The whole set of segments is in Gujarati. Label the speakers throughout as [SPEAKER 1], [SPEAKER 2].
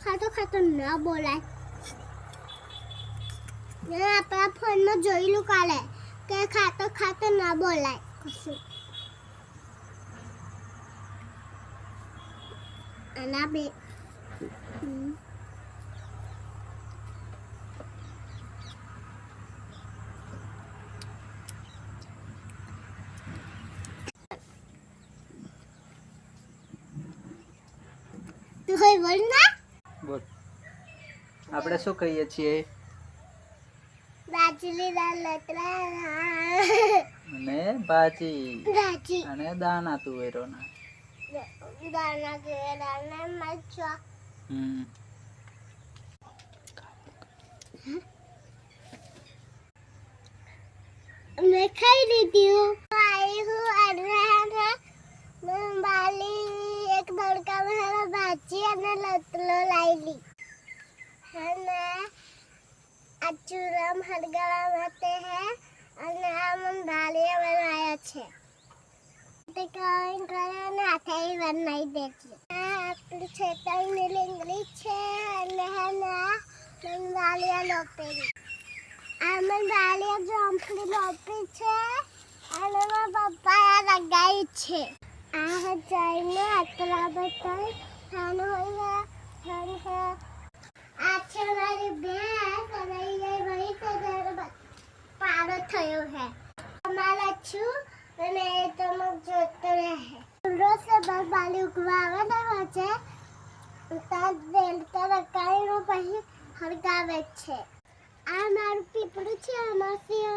[SPEAKER 1] ખાતો ખાતો ના બોલાય. મેં આપણા ફોનમાં જોયેલું કાલે કે ખાતો ખાતો ના બોલાય કશું. આના બે તું હોય બોલ ના.
[SPEAKER 2] બોલ આપણે શું કહીએ છીએ?
[SPEAKER 1] બાજરી દાળ લતરા
[SPEAKER 2] અને ભાજી
[SPEAKER 1] ભાજી
[SPEAKER 2] અને દાણા તુવેરોના.
[SPEAKER 1] દાણા દાણા મરચા. मैं खाई लेती हूँ. आई हूँ अरना मैं बाली एक लड़का मेरा भाजी અને લતલો લાવી है मैं अचूरम हरगला माते हैं અને हम बाली बनाया છે તે કાઈ કરીને આથાઈ બનાવી દે છે. આ આપણી છેતાની લીંગડી છે અને હના મેં બાલી લોપેરી આમન બાલી જંપલી લોપી છે અને મારા પપ્પા લગાઈ છે. આ જઈને આટલા બતાઈ ખાનો હોય આ છે મારી ભેંસ અને એ વહી તો પાડો થયો है અમારા છું અને તો મગ જોતો રહે રોજ से बस बाली उगवावे ना होचे તા દેલ તો રકાઈનો પછી હરગાવે છે. આ મારું પીપળું છે આમાંથી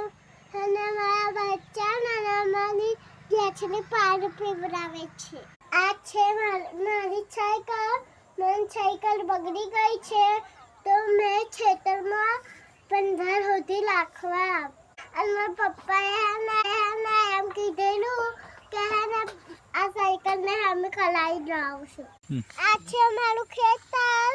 [SPEAKER 1] અને મારા બચ્ચા નાના માની જેછલી પાડ પીવડાવે છે. આ છે મારી સાયકલ. મારી સાયકલ બગડી ગઈ છે તો મેં ખેતરમાં 15 સુધી રાખવા અને મારા પપ્પાએ એમ કીધેલું કે આ સાયકલને અમે ખલાઈ લાવશું. આ છે મારું ખેતર